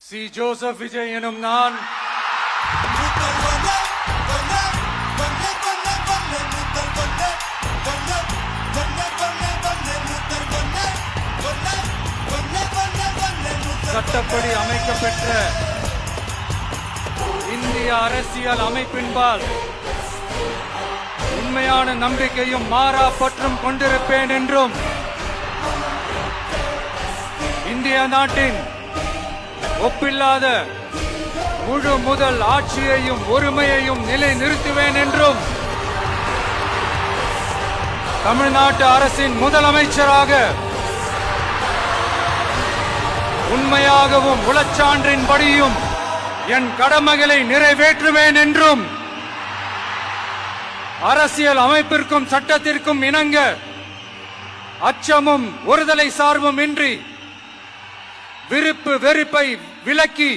C Joseph Vijay எனும் நான் சட்டப்படி அமைக்கப்பெற்ற இந்திய அரசியல் அமைப்பின்பால் உண்மையான நம்பிக்கையும் மாறா பற்றும் கொண்டிருப்பேன் என்றும் இந்திய நாட்டின் ஒப்பில்லாத முழு முதல் ஆட்சியையும் ஒருமையையும் நிலை நிறுத்துவேன் என்றும் தமிழ்நாட்டு அரசின் முதலமைச்சராக உண்மையாகவும் உளச்சான்றின்படியும் என் கடமைகளை நிறைவேற்றுவேன் என்றும் அரசியல் அமைப்பிற்கும் சட்டத்திற்கும் இணங்க அச்சமும் ஒருதலை சார்பும் இன்றி விருப்பு வெறுப்பை விலக்கி